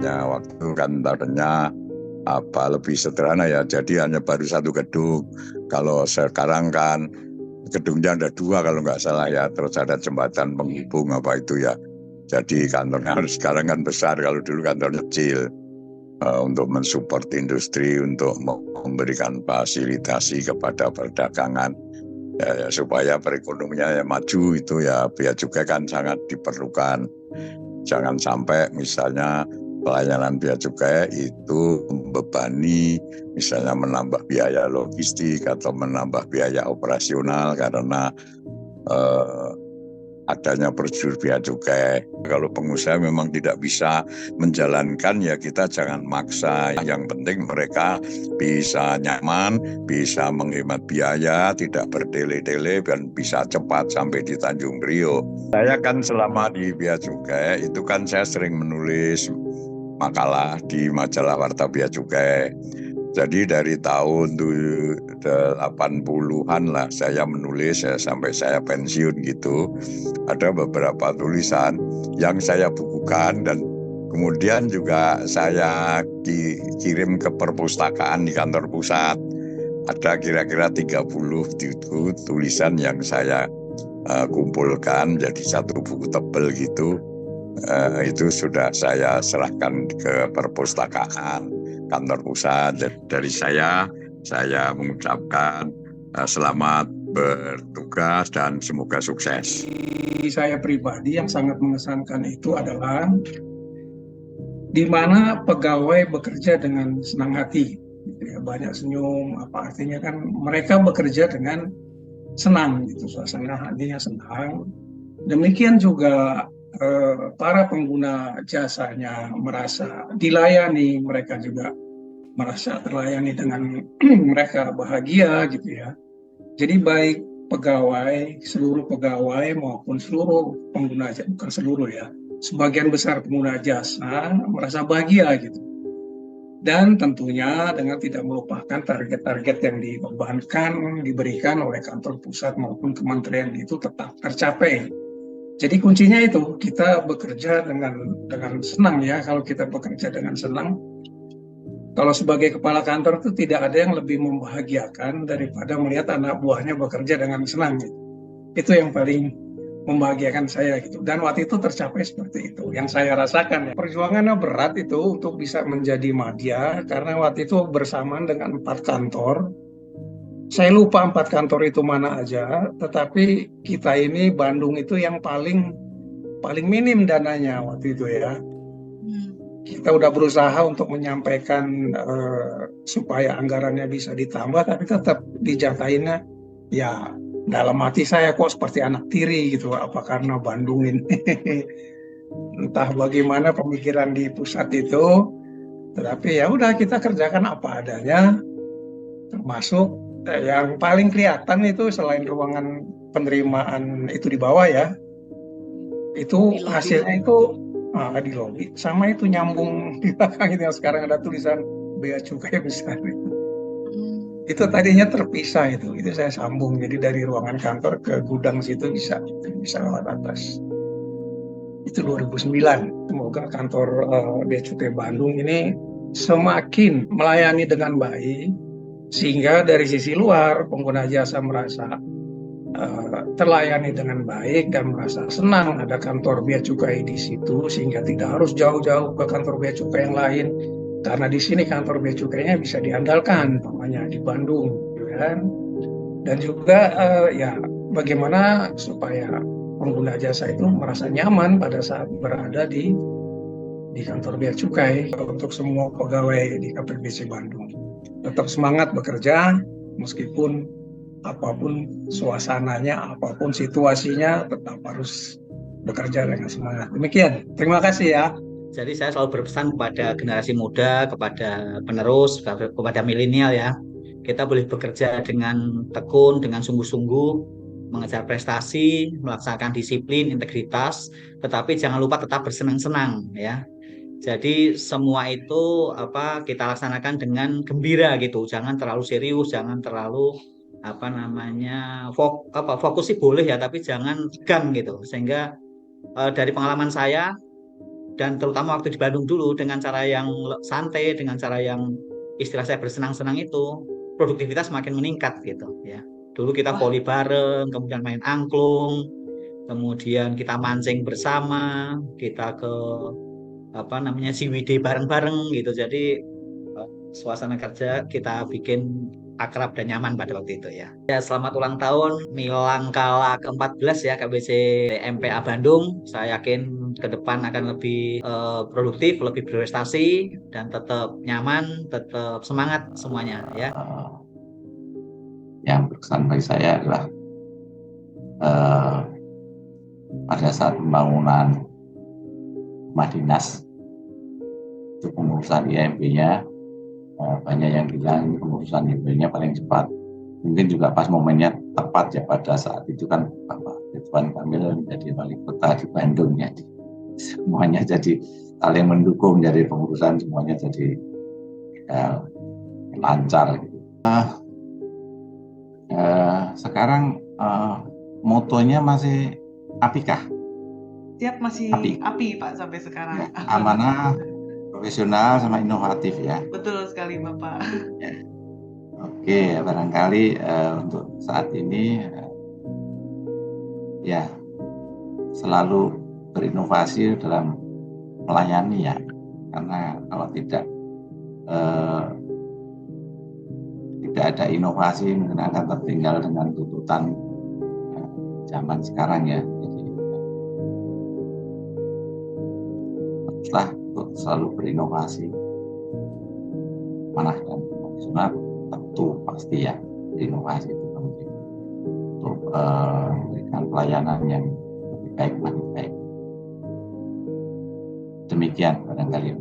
hanya waktu kantornya lebih sederhana ya, jadi hanya baru satu gedung. Kalau sekarang kan gedungnya ada dua kalau nggak salah ya, terus ada jembatan penghubung itu ya. Jadi kantornya sekarang kan besar, kalau dulu kantornya kecil. Untuk mensupport industri, untuk memberikan fasilitasi kepada perdagangan ya, supaya perekonomiannya maju, itu ya bea cukai kan sangat diperlukan. Jangan sampai misalnya pelayanan bea cukai itu membebani, misalnya menambah biaya logistik atau menambah biaya operasional karena adanya prosedur bea cukai. Kalau pengusaha memang tidak bisa menjalankan, ya kita jangan maksa. Yang penting mereka bisa nyaman, bisa menghemat biaya, tidak bertele-tele, dan bisa cepat sampai di Tanjung Priok. Saya kan selama di bea cukai itu kan saya sering menulis makalah di majalah Warta Bea Cukai. Jadi dari tahun 80-an lah saya menulis ya, sampai saya pensiun gitu. Ada beberapa tulisan yang saya bukukan dan kemudian juga saya kirim ke perpustakaan di kantor pusat. Ada kira-kira 30 itu tulisan yang saya kumpulkan jadi satu buku tebel gitu. Itu sudah saya serahkan ke perpustakaan kantor pusat. Dari saya mengucapkan selamat bertugas dan semoga sukses. Saya pribadi yang sangat mengesankan itu adalah di mana pegawai bekerja dengan senang hati, ya, banyak senyum, apa artinya kan mereka bekerja dengan senang gitu, suasana hatinya senang. Demikian juga para pengguna jasanya merasa dilayani, mereka juga merasa terlayani dengan mereka bahagia gitu ya. Jadi baik pegawai, seluruh pegawai maupun seluruh pengguna jasa, bukan seluruh ya, sebagian besar pengguna jasa merasa bahagia gitu. Dan tentunya dengan tidak melupakan target-target yang dibebankan, diberikan oleh kantor pusat maupun kementerian itu tetap tercapai. Jadi kuncinya itu, kita bekerja dengan senang ya. Kalau kita bekerja dengan senang, kalau sebagai kepala kantor itu tidak ada yang lebih membahagiakan daripada melihat anak buahnya bekerja dengan senang. Itu yang paling membahagiakan saya gitu. Dan waktu itu tercapai seperti itu. Yang saya rasakan ya, perjuangannya berat itu untuk bisa menjadi madya, karena waktu itu bersamaan dengan 4 kantor. Saya lupa 4 kantor itu mana aja, tetapi kita ini Bandung itu yang paling minim dananya waktu itu ya. Kita udah berusaha untuk menyampaikan supaya anggarannya bisa ditambah, tapi tetap dijatainnya ya dalam hati saya kok seperti anak tiri gitu. Apa karena Bandung ini entah bagaimana pemikiran di pusat itu, tetapi ya udah kita kerjakan apa adanya, termasuk yang paling kelihatan itu selain ruangan penerimaan itu di bawah ya, itu hasilnya itu di lobi, sama itu nyambung di belakang itu yang sekarang ada tulisan bea cukai besar itu tadinya terpisah, itu saya sambung, jadi dari ruangan kantor ke gudang situ bisa lewat atas. Itu 2009. Semoga kantor bea cukai Bandung ini semakin melayani dengan baik, sehingga dari sisi luar pengguna jasa merasa terlayani dengan baik dan merasa senang ada kantor bea cukai di situ, sehingga tidak harus jauh-jauh ke kantor bea cukai yang lain, karena di sini kantor bea cukainya bisa diandalkan, namanya di Bandung, kan? Dan juga ya bagaimana supaya pengguna jasa itu merasa nyaman pada saat berada di kantor bea cukai. Untuk semua pegawai di KPBC Bandung, tetap semangat bekerja meskipun apapun suasananya, apapun situasinya, tetap harus bekerja dengan semangat. Demikian, terima kasih ya. Jadi saya selalu berpesan kepada generasi muda, kepada penerus, kepada milenial ya. Kita boleh bekerja dengan tekun, dengan sungguh-sungguh, mengejar prestasi, melaksanakan disiplin, integritas, tetapi jangan lupa tetap bersenang-senang ya. Jadi semua itu kita laksanakan dengan gembira gitu. Jangan terlalu serius, jangan terlalu fokus sih boleh ya, tapi jangan tegang gitu. Sehingga dari pengalaman saya dan terutama waktu di Bandung dulu dengan cara yang santai, dengan cara yang istilah saya bersenang-senang itu, produktivitas makin meningkat gitu ya. Dulu kita Wah, voli bareng, kemudian main angklung, kemudian kita mancing bersama, kita ke apa namanya CWD bareng-bareng gitu. Jadi suasana kerja kita bikin akrab dan nyaman pada waktu itu ya. Ya, selamat ulang tahun Milang Kala ke-14 ya KBC MPA Bandung. Saya yakin ke depan akan lebih produktif, lebih berprestasi dan tetap nyaman, tetap semangat semuanya ya. Yang berkesan bagi saya adalah eh, pada saat pembangunan rumah dinas itu pengurusan IMB-nya, banyak yang bilang pengurusan IMB-nya paling cepat. Mungkin juga pas momennya tepat ya, pada saat itu kan Bapak Ridwan Kamil menjadi wali kota di Bandung, jadi semuanya jadi saling mendukung, jadi pengurusan semuanya jadi lancar gitu. Sekarang motonya masih apikah? siap masih Api. api Pak sampai sekarang. Ya, amanah, profesional sama inovatif ya. Betul sekali Bapak. Oke, barangkali untuk saat ini ya selalu berinovasi dalam melayani ya, karena kalau tidak ada inovasi mungkin akan tertinggal dengan tuntutan zaman sekarang ya. Jadi haruslah untuk selalu berinovasi, manah dan profesional tentu pasti ya, inovasi itu penting untuk memberikan pelayanan yang lebih baik, makin baik. Demikian barangkali.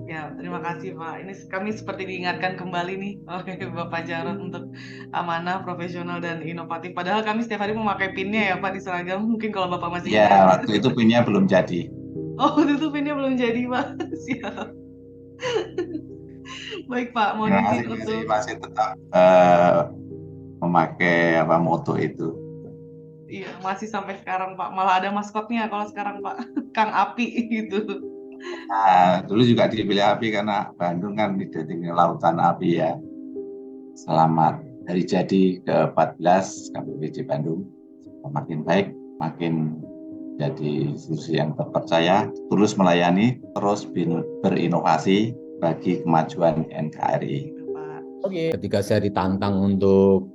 Ya, terima kasih Pak. Ini kami seperti diingatkan kembali nih oleh Bapak Jarod untuk amanah, profesional, dan inovatif. Padahal kami setiap hari memakai pinnya ya Pak di seragam. Mungkin kalau Bapak masih Ya, ingat. waktu itu pinnya belum jadi. Oh, itu pinnya belum jadi Pak. Siap. Baik Pak, mohon Terima izin kasih, untuk masih tetap memakai moto itu. iya, masih sampai sekarang Pak. Malah ada maskotnya kalau sekarang Pak. Kang Api gitu. Nah, dulu juga dipilih api karena Bandung kan identik lautan api ya. Selamat hari jadi ke-14 KPPJ Bandung. Makin baik, makin jadi institusi yang terpercaya, terus melayani, terus berinovasi bagi kemajuan NKRI. Oke. Ketika saya ditantang untuk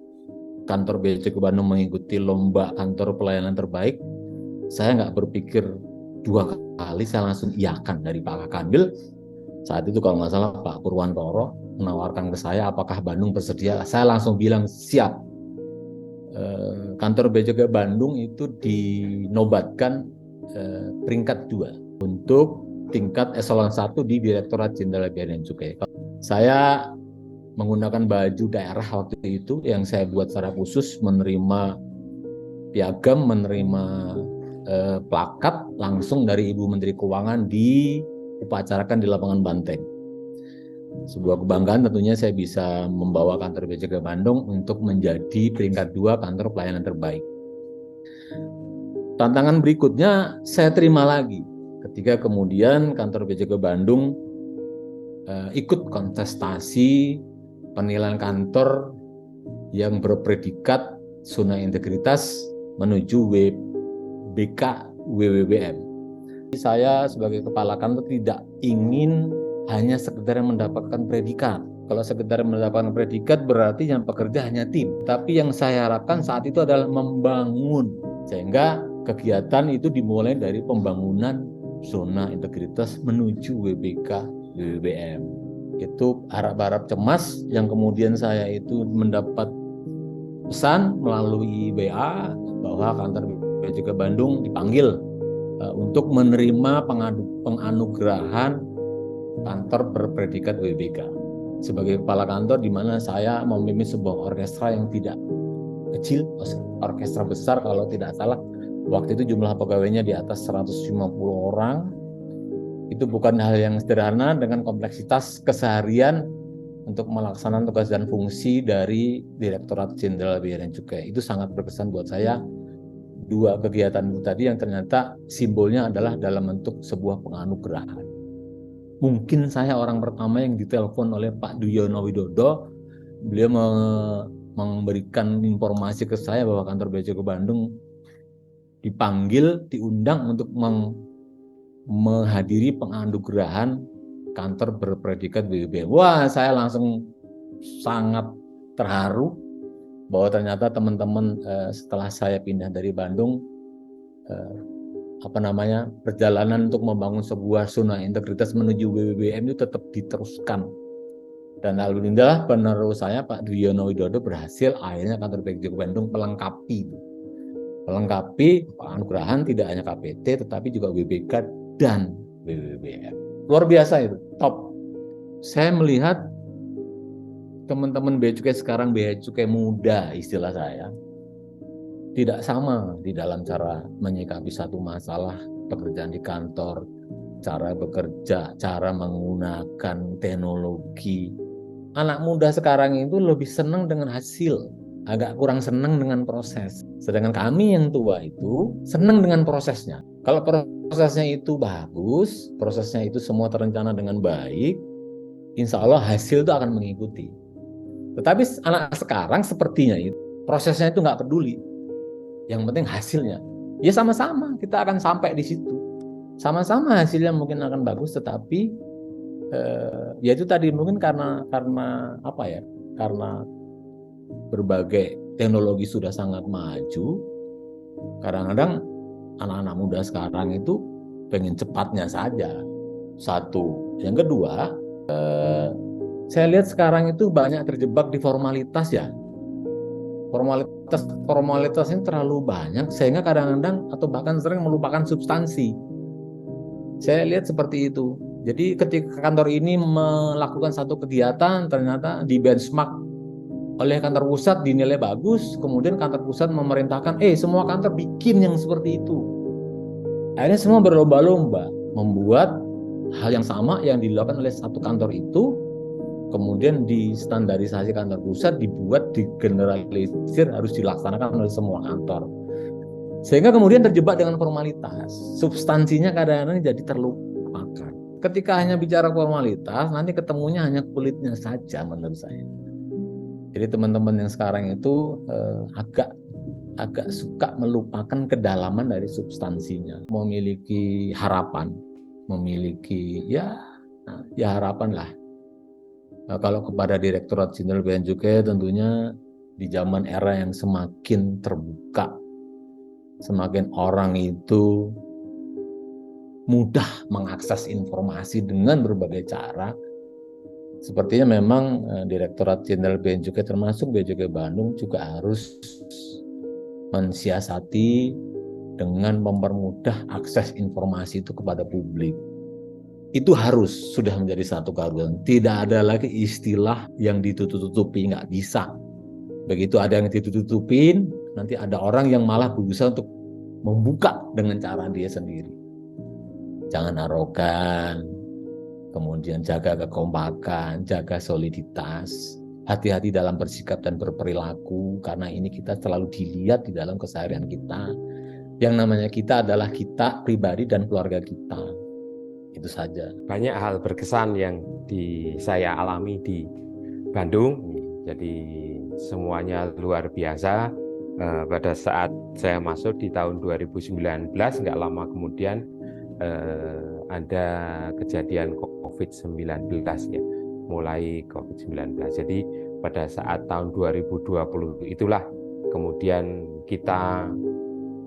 kantor BCK Bandung mengikuti lomba kantor pelayanan terbaik, saya nggak berpikir dua kali, saya langsung iakan dari Pak Kamil. Saat itu kalau nggak salah Pak Purwantoro menawarkan ke saya apakah Bandung bersedia, saya langsung bilang siap. Kantor BCK Bandung itu dinobatkan peringkat 2 untuk tingkat eselon 1 di Direktorat Jenderal Bea dan Cukai. Saya menggunakan baju daerah waktu itu yang saya buat secara khusus, menerima piagam, menerima plakat langsung dari Ibu Menteri Keuangan diupacarakan di lapangan Banteng. Sebuah kebanggaan tentunya saya bisa membawa kantor BCK Bandung untuk menjadi peringkat 2 kantor pelayanan terbaik. Tantangan berikutnya saya terima lagi ketika kemudian kantor BCK Bandung ikut kontestasi penilaian kantor yang berpredikat zona integritas menuju WBK WWBM. Saya sebagai kepala kantor tidak ingin hanya sekedar mendapatkan predikat. Kalau sekedar mendapatkan predikat berarti yang bekerja hanya tim. Tapi yang saya harapkan saat itu adalah membangun, sehingga kegiatan itu dimulai dari pembangunan zona integritas menuju WBK WWBM. Itu harap-harap cemas yang kemudian saya itu mendapat pesan melalui WA bahwa kantor BCK Bandung dipanggil untuk menerima penganugerahan kantor berpredikat WBK sebagai kepala kantor, di mana saya memimpin sebuah orkestra yang tidak kecil, orkestra besar kalau tidak salah. Waktu itu jumlah pegawainya di atas 150 orang. Itu bukan hal yang sederhana dengan kompleksitas keseharian untuk melaksanakan tugas dan fungsi dari Direktorat Jenderal Bea dan Cukai. Itu sangat berkesan buat saya. dua kegiatan itu tadi yang ternyata simbolnya adalah dalam bentuk sebuah penganugerahan. Mungkin saya orang pertama yang ditelepon oleh Pak Duyono Widodo. Beliau memberikan informasi ke saya bahwa kantor Bea Cukai Bandung dipanggil, diundang untuk menghadiri penganugerahan kantor berpredikat BWB. Wah, saya langsung sangat terharu bahwa ternyata teman-teman setelah saya pindah dari Bandung, perjalanan untuk membangun sebuah zona integritas menuju BBBM itu tetap diteruskan. Dan alhamdulillah penerus saya Pak Duyono Widodo berhasil akhirnya kantor Bea Cukai Bandung melengkapi penganugerahan tidak hanya KPT tetapi juga WBK dan BBBM. Luar biasa itu, top. Saya melihat teman-teman Bea Cukai sekarang, Bea Cukai muda istilah saya, tidak sama di dalam cara menyikapi satu masalah pekerjaan di kantor, cara bekerja, cara menggunakan teknologi. Anak muda sekarang itu lebih senang dengan hasil, agak kurang senang dengan proses. Sedangkan kami yang tua itu senang dengan prosesnya. Kalau prosesnya itu bagus, prosesnya itu semua terencana dengan baik, insya Allah hasil itu akan mengikuti. Tetapi anak sekarang sepertinya itu prosesnya itu nggak peduli. Yang penting hasilnya. Ya sama-sama kita akan sampai di situ. Sama-sama hasilnya mungkin akan bagus, tetapi ya itu tadi mungkin karena berbagai teknologi sudah sangat maju. Kadang-kadang anak-anak muda sekarang itu pengen cepatnya saja. Satu. Yang kedua, saya lihat sekarang itu banyak terjebak di formalitas ya. Formalitas ini terlalu banyak sehingga kadang-kadang atau bahkan sering melupakan substansi. Saya lihat seperti itu. Jadi ketika kantor ini melakukan satu kegiatan ternyata di benchmark oleh kantor pusat dinilai bagus, kemudian kantor pusat memerintahkan semua kantor bikin yang seperti itu. Akhirnya semua berlomba-lomba membuat hal yang sama yang dilakukan oleh satu kantor itu, kemudian distandarisasi kantor pusat, dibuat, digeneralisir, harus dilaksanakan oleh semua kantor. Sehingga kemudian terjebak dengan formalitas. Substansinya kadang-kadang jadi terlupakan. Ketika hanya bicara formalitas, nanti ketemunya hanya kulitnya saja menurut saya. Jadi teman-teman yang sekarang itu agak suka melupakan kedalaman dari substansinya. Memiliki harapan, memiliki harapan lah. Nah, kalau kepada Direktorat Jenderal Bea dan Cukai tentunya di zaman era yang semakin terbuka, semakin orang itu mudah mengakses informasi dengan berbagai cara. Sepertinya memang Direktorat Jenderal Bea dan Cukai termasuk Bea Cukai Bandung juga harus mensiasati dengan mempermudah akses informasi itu kepada publik. Itu harus sudah menjadi satu keharusan. Tidak ada lagi istilah yang ditutup-tutupi, nggak bisa. Begitu ada yang ditutup-tutupin, nanti ada orang yang malah berusaha untuk membuka dengan cara dia sendiri. Jangan arogan, kemudian jaga kekompakan, jaga soliditas, hati-hati dalam bersikap dan berperilaku, karena ini kita selalu dilihat di dalam keseharian kita. Yang namanya kita adalah kita pribadi dan keluarga kita. Itu saja. Banyak hal berkesan yang saya alami di Bandung, jadi semuanya luar biasa. Pada saat saya masuk di tahun 2019, nggak lama kemudian ada kejadian COVID-19 ya, mulai COVID-19. Jadi pada saat tahun 2020 itulah kemudian kita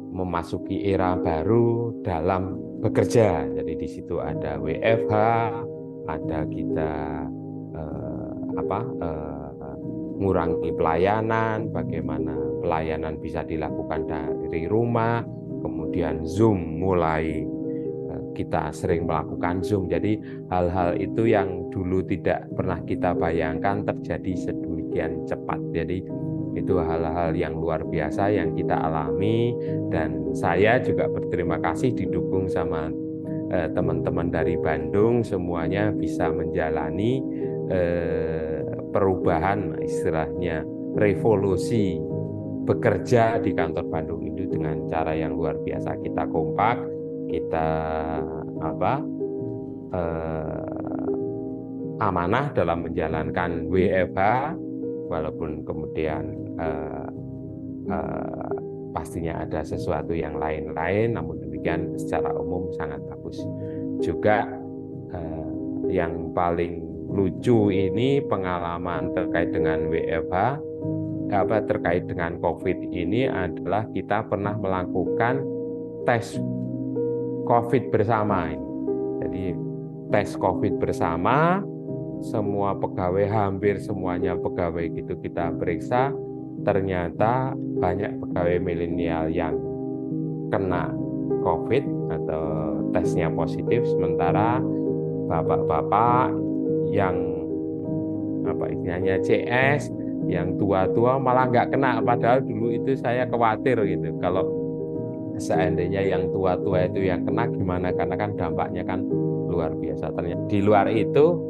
memasuki era baru dalam bekerja. Jadi di situ ada WFH, ada kita mengurangi pelayanan, bagaimana pelayanan bisa dilakukan dari rumah, kemudian Zoom mulai kita sering melakukan Zoom. Jadi hal-hal itu yang dulu tidak pernah kita bayangkan terjadi sedemikian cepat. Jadi itu hal-hal yang luar biasa yang kita alami, dan saya juga berterima kasih didukung sama teman-teman dari Bandung, semuanya bisa menjalani perubahan, istilahnya revolusi bekerja di kantor Bandung itu dengan cara yang luar biasa. Kita kompak, kita amanah dalam menjalankan WFH, walaupun kemudian pastinya ada sesuatu yang lain-lain, namun demikian secara umum sangat bagus. Juga yang paling lucu ini pengalaman terkait dengan WFH, terkait dengan COVID ini adalah kita pernah melakukan tes COVID bersama. Jadi tes COVID bersama, semua pegawai, hampir semuanya pegawai gitu kita periksa, ternyata banyak pegawai milenial yang kena COVID atau tesnya positif, sementara bapak-bapak yang istilahnya CS, yang tua-tua malah nggak kena, padahal dulu itu saya khawatir gitu, kalau seandainya yang tua-tua itu yang kena gimana, karena kan dampaknya kan luar biasa. Ternyata di luar itu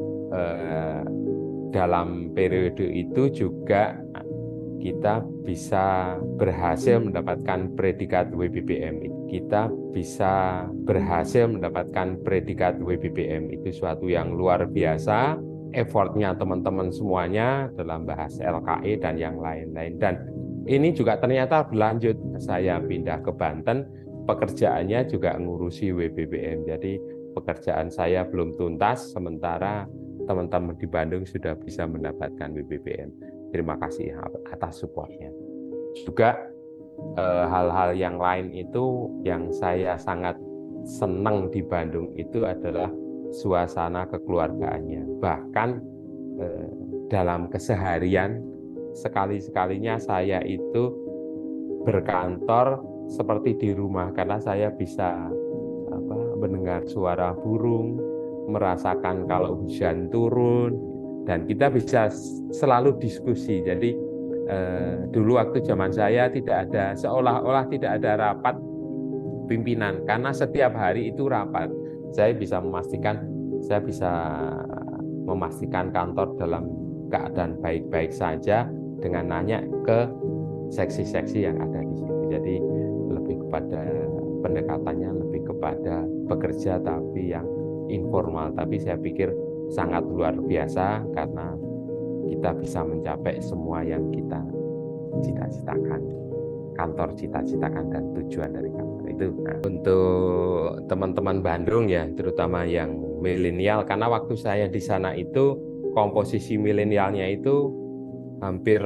dalam periode itu juga kita bisa berhasil mendapatkan predikat WBBM. Kita bisa berhasil mendapatkan predikat WBBM. Itu suatu yang luar biasa. Effortnya teman-teman semuanya dalam bahas LKE dan yang lain-lain. Dan ini juga ternyata berlanjut. Saya pindah ke Banten, pekerjaannya juga ngurusi WBBM. Jadi pekerjaan saya belum tuntas, sementara teman-teman di Bandung sudah bisa mendapatkan WBBM. Terima kasih atas supportnya. Juga hal-hal yang lain itu yang saya sangat senang di Bandung itu adalah suasana kekeluargaannya. Bahkan dalam keseharian sekali-sekalinya saya itu berkantor seperti di rumah, karena saya bisa mendengar suara burung, merasakan kalau hujan turun, dan kita bisa selalu diskusi. Jadi dulu waktu zaman saya tidak ada, seolah-olah tidak ada rapat pimpinan, karena setiap hari itu rapat. Saya bisa memastikan kantor dalam keadaan baik-baik saja dengan nanya ke seksi-seksi yang ada di situ. Jadi lebih kepada pendekatannya lebih kepada bekerja tapi yang informal, tapi saya pikir sangat luar biasa karena kita bisa mencapai semua yang kita cita-citakan, kantor cita-citakan dan tujuan dari kantor itu. Nah, untuk teman-teman Bandung ya, terutama yang milenial, karena waktu saya di sana itu komposisi milenialnya itu hampir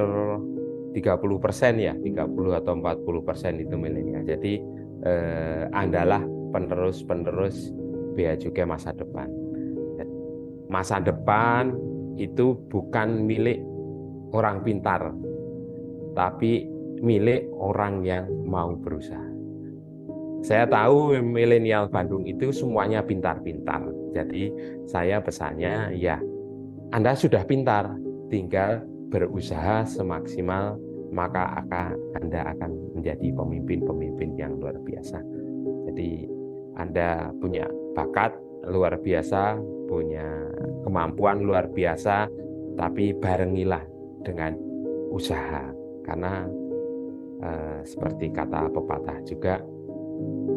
30% ya, 30 atau 40% itu milenial. Jadi adalah penerus Bea Cukai masa depan. Masa depan itu bukan milik orang pintar, tapi milik orang yang mau berusaha. Saya tahu milenial Bandung itu semuanya pintar-pintar. Jadi saya pesannya ya, Anda sudah pintar, tinggal berusaha semaksimal, maka Anda akan menjadi pemimpin-pemimpin yang luar biasa. Jadi Anda punya bakat luar biasa, punya kemampuan luar biasa, tapi barengilah dengan usaha. Karena seperti kata pepatah juga,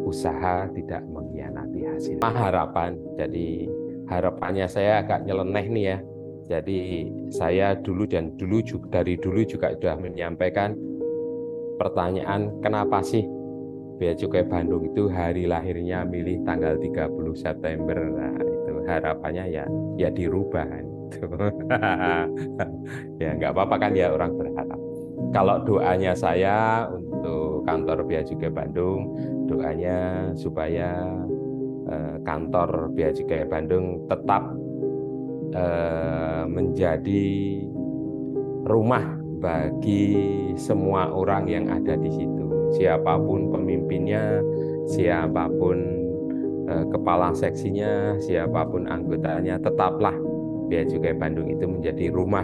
usaha tidak mengkhianati hasil. Harapan, jadi harapannya saya agak nyeleneh nih ya. Jadi saya dari dulu juga sudah menyampaikan pertanyaan, kenapa sih Bea Cukai Bandung itu hari lahirnya milih tanggal 30 September. Nah, itu harapannya ya dirubah kan. Ya nggak apa-apa kan ya, orang berharap. Kalau doanya saya untuk kantor Bea Cukai Bandung, doanya supaya kantor Bea Cukai Bandung tetap menjadi rumah bagi semua orang yang ada di situ. Siapapun pemimpinnya, siapapun kepala seksinya, siapapun anggotanya, tetaplah Bea Cukai Bandung itu menjadi rumah,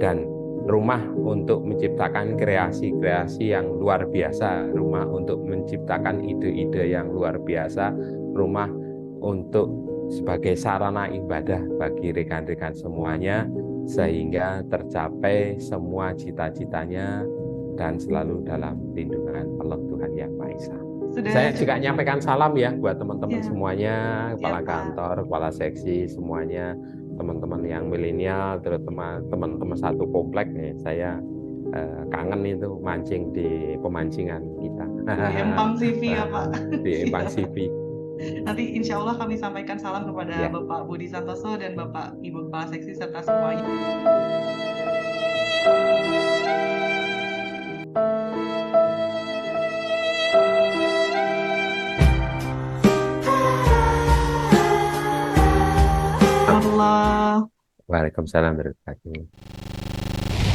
dan rumah untuk menciptakan kreasi-kreasi yang luar biasa, rumah untuk menciptakan ide-ide yang luar biasa, rumah untuk sebagai sarana ibadah bagi rekan-rekan semuanya, sehingga tercapai semua cita-citanya dan selalu dalam lindungan Allah Tuhan Yang Maha Esa. Sudah Saya juga nyampaikan salam ya buat teman-teman Ya. semuanya, kepala Pak. kantor, kepala seksi semuanya, teman-teman yang milenial, terutama teman-teman satu komplek nih. Saya kangen itu mancing di pemancingan kita. Di Empang CV ya Pak. Di Empang Siap. CV. Nanti insya Allah kami sampaikan salam kepada Ya. Bapak Budi Santoso dan Bapak Ibu Kepala Seksi serta semuanya. Allah. Waalaikumsalam warahmatullahi wabarakatuh.